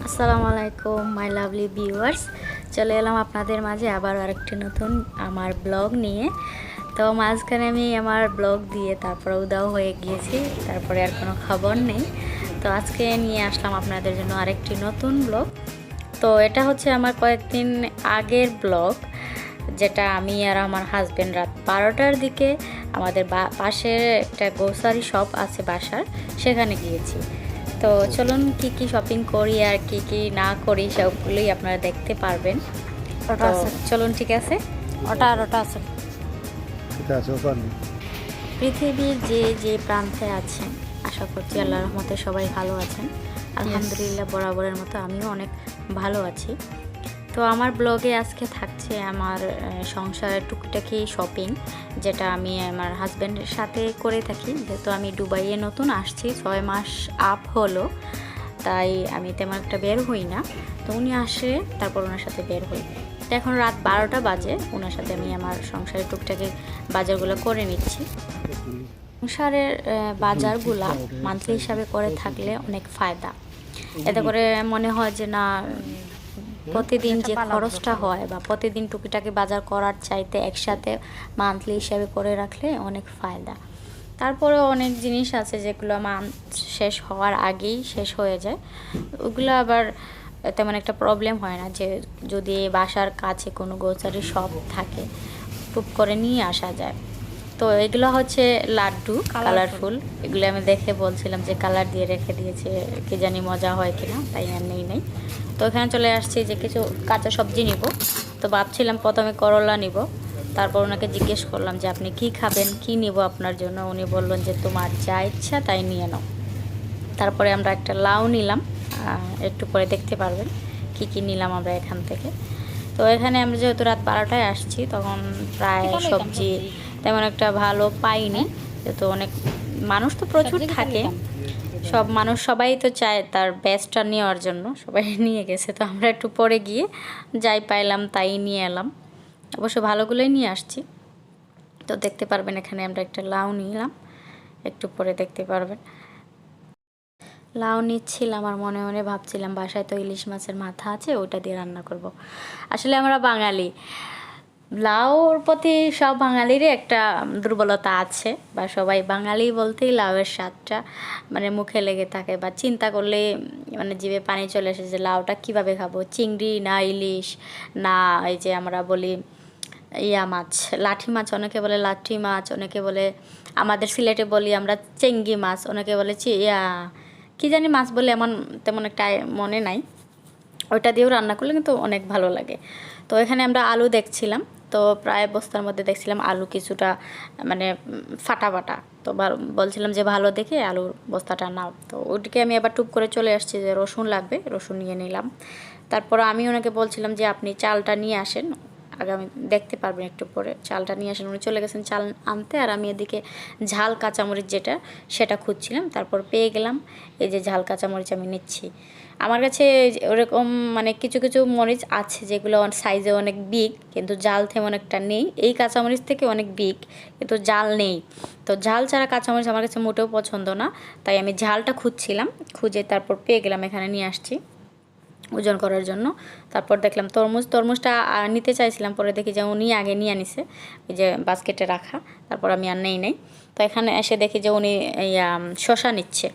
আসসালামু আলাইকুম my lovely viewers, চলে এলাম আপনাদের মাঝে আবার আরেকটি নতুন আমার ব্লগ নিয়ে। তো মাঝখানে আমি আমার ব্লগ দিয়ে তারপরে উদাও হয়ে গিয়েছি, তারপরে আর কোনো খবর নেই। তো আজকে নিয়ে আসলাম আপনাদের জন্য আরেকটি নতুন ব্লগ। তো এটা হচ্ছে আমার কয়েকদিন আগের ব্লগ, যেটা আমি আর আমার হাজব্যান্ড রাত 12টার দিকে আমাদের পাশে একটা গ্রোসারি শপ আছে বাসার, সেখানে গিয়েছি। তো চলুন কি কি শপিং করি আর কি কি না করি সবগুলোই আপনারা দেখতে পারবেন। তো চলুন, ঠিক আছে। ওটা আছে। পৃথিবীর যে যে প্রান্তে আছেন, আশা করছি আল্লাহর রহমতে সবাই ভালো আছেন। আলহামদুলিল্লাহ, বরাবরের মতো আমিও অনেক ভালো আছি। তো আমার ব্লগে আজকে থাকছে আমার সংসারের টুকিটাকি শপিং, যেটা আমি আমার হাজব্যান্ডের সাথে করে থাকি। যেহেতু আমি দুবাইয়ে নতুন আসছি, 6 মাস আপ হলো, তাই আমি তেমন একটা বের হই না। তো উনি আসে, তারপর ওনার সাথে বের হই। তো এখন রাত 12টা বাজে, ওনার সাথে আমি আমার সংসারের টুকটাকি বাজারগুলো করে নিচ্ছি। সংসারের বাজারগুলা মান্থলি হিসাবে করে থাকলে অনেক ফায়দা। এতে করে মনে হয় যে না, প্রতিদিন যে খরচটা হয় বা প্রতিদিন টুকিটাকি বাজার করার চাইতে একসাথে মান্থলি হিসাবে করে রাখলে অনেক ফায়দা। তারপরে অনেক জিনিস আছে যেগুলো মান্থ শেষ হওয়ার আগেই শেষ হয়ে যায়, ওগুলো আবার তেমন একটা প্রবলেম হয় না। যে যদি বাসার কাছে কোনো গ্রোসারি শপ থাকে, টুপ করে নিয়ে আসা যায়। তো এগুলো হচ্ছে লাড্ডু, কালারফুল। এগুলো আমি দেখে বলছিলাম যে কালার দিয়ে রেখে দিয়েছে, কি জানি মজা হয় কিনা, তাই আর নেই। তো এখানে চলে আসছি যে কিছু কাঁচা সবজি নিব। তো ভাবছিলাম প্রথমে করলা নিব, তারপর ওনাকে জিজ্ঞেস করলাম যে আপনি কি খাবেন, কি নিব আপনার জন্য। উনি বললেন যে তোমার যা ইচ্ছা তাই নিয়ে নাও। তারপরে আমরা একটা লাউ নিলাম, একটু পরে দেখতে পারবেন কি কি নিলাম আমরা এখান থেকে। তো এখানে আমরা যেহেতু রাত 12টায় আসছি, তখন প্রায় সবজি তেমন একটা ভালো পাইনি, যেহেতু অনেক মানুষ তো প্রচুর থাকে। সবাই তো চায় তার বেস্টটা নেওয়ার জন্য, সবাই নিয়ে গেছে। তো আমরা একটু পরে গিয়ে যাই পাইলাম তাই নিয়ে এলাম, অবশ্য ভালোগুলোই নিয়ে আসছি। তো দেখতে পারবেন এখানে আমরা একটা লাউ নিলাম, একটু পরে দেখতে পারবেন। লাউ নিচ্ছিলাম আর মনে মনে ভাবছিলাম বাসায় তো ইলিশ মাছের মাথা আছে, ওইটা দিয়ে রান্না করব। আসলে আমরা বাঙালি, লাউর প্রতি সব বাঙালিরই একটা দুর্বলতা আছে, বা সবাই বাঙালি বলতেই লাউয়ের স্বাদটা মানে মুখে লেগে থাকে, বা চিন্তা করলে মানে জিভে পানি চলে আসে যে লাউটা কীভাবে খাবো, চিংড়ি না ইলিশ না এই যে আমরা বলি ইয়া মাছ, লাঠি মাছ, অনেকে বলে লাঠি মাছ, অনেকে বলে, আমাদের সিলেটে বলি আমরা চেঙ্গি মাছ, অনেকে বলে কি জানি মাছ বলে, এমন তেমন একটা মনে নাই। ওইটা দিয়েও রান্না করলে কিন্তু অনেক ভালো লাগে। তো এখানে আমরা আলু দেখছিলাম, তো প্রায় বস্তার মধ্যে দেখছিলাম আলু কিছুটা মানে ফাটা। তো বলছিলাম যে ভালো দেখে আলুর বস্তাটা নাও। তো ওইদিকে আমি আবার টুপ করে চলে আসছি যে রসুন লাগবে, রসুন নিয়ে নিলাম। তারপর আমি ওনাকে বলছিলাম যে আপনি চালটা নিয়ে আসেন, আগামী দেখতে পারবেন একটু পরে, চালটা নিয়ে আসেন। উনি চলে গেছেন চাল আনতে, আর আমি এদিকে ঝাল কাঁচামরিচ যেটা সেটা খুঁজছিলাম। তারপর পেয়ে গেলাম, এই যে ঝাল কাঁচামরিচ আমি নিচ্ছি। আমার কাছে ওরকম মানে কিছু কিছু মরিচ আছে যেগুলো সাইজে অনেক বিগ, কিন্তু জাল তেমন একটা নেই। এই কাঁচামরিচ থেকে অনেক বিগ, কিন্তু জাল নেই। তো ঝাল ছাড়া কাঁচামরিচ আমার কাছে মোটেও পছন্দ না, তাই আমি ঝালটা খুঁজছিলাম, খুঁজে তারপর পেয়ে গেলাম, এখানে নিয়ে আসছি ওজন করার জন্য। তারপর দেখলাম তরমুজটা নিতে চাইছিলাম, পরে দেখি যে উনি আগে নিয়ে আনিছে ওই যে বাস্কেটে রাখা, তারপর আমি আর নেই। তো এখানে এসে দেখি যে উনি শশা নিচ্ছে।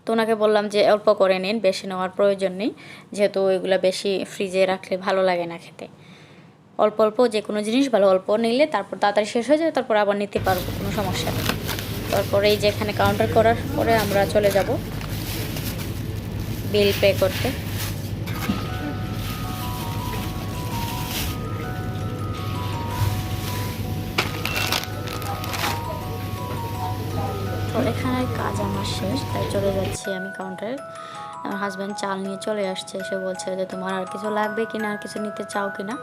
তো ওনাকে বললাম যে অল্প করে নিন, বেশি নেওয়ার প্রয়োজন নেই, যেহেতু ওইগুলো বেশি ফ্রিজে রাখলে ভালো লাগে না খেতে। অল্প অল্প যে কোনো জিনিস ভালো, অল্প নিলে তারপর তাড়াতাড়ি শেষ হয়ে যাবে, তারপর আবার নিতে পারবো, কোনো সমস্যা নেই। তারপরে এই যে এখানে কাউন্টার করার পরে আমরা চলে যাব বিল পে করতে। তো তো এখানে কাজ আমার শেষ, তাই চলে যাচ্ছি আমি কাউন্টারে। আমার হাজব্যান্ড চাল নিয়ে চলে আসছে, এসে বলছে যে তোমার আর কিছু লাগবে কিনা, আর কিছু নিতে চাও কিনা।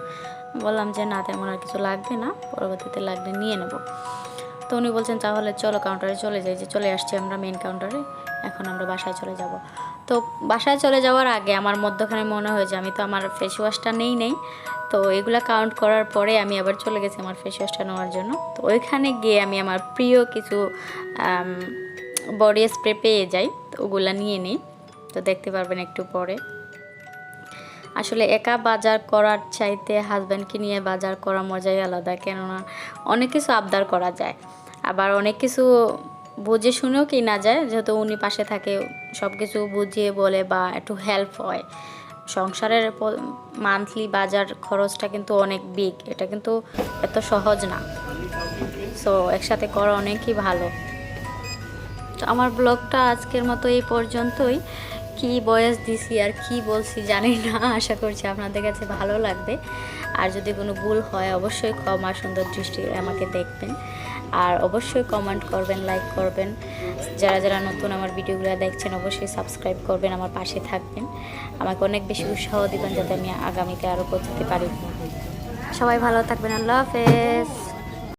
বললাম যে না, তেমন আর কিছু লাগবে না, পরবর্তীতে লাগলে নিয়ে নেব। তো উনি বলছেন তাহলে চলো কাউন্টারে চলে যাই। যে চলে আসছি আমরা মেন কাউন্টারে, এখন আমরা বাসায় চলে যাব। তো বাসায় চলে যাওয়ার আগে আমার মধ্যখানে মনে হয় যে আমি তো আমার ফেস ওয়াশটা নেই। তো এগুলা কাউন্ট করার পরে আমি আবার চলে গেছি আমার ফেস ওয়াশটা নেওয়ার জন্য। তো ওইখানে গিয়ে আমি আমার প্রিয় কিছু বডি স্প্রে পেয়ে যাই, তো ওগুলা নিয়ে নিই। তো দেখতে পারবেন একটু পরে। আসলে একা বাজার করার চাইতে হাজব্যান্ডকে নিয়ে বাজার করা মজাই আলাদা, কেননা অনেক কিছু আবদার করা যায়, আবার অনেক কিছু বুঝে শুনেও কিনা যায়, যেহেতু উনি পাশে থাকে, সব কিছু বুঝিয়ে বলে বা একটু হেল্প হয়। সংসারের মান্থলি বাজার খরচটা কিন্তু অনেক বিগ, এটা কিন্তু এত সহজ না। সো একসাথে করা অনেকই ভালো। তো আমার ব্লগটা আজকের মতো এই পর্যন্তই। কি বয়স দিছি আর কি বলছি জানি না, আশা করছি আপনাদের কাছে ভালো লাগবে। আর যদি কোনো ভুল হয় অবশ্যই ক্ষমা সুন্দর দৃষ্টি আমাকে দেখবেন, আর অবশ্যই কমেন্ট করবেন, লাইক করবেন। যারা যারা নতুন আমার ভিডিওগুলো দেখছেন অবশ্যই সাবস্ক্রাইব করবেন, আমার পাশে থাকবেন, আমাকে অনেক বেশি উৎসাহ দিবেন যাতে আমি আগামীতে আরও পৌঁছাতে পারি। সবাই ভালো থাকবেন, আল্লাহ হাফেজ।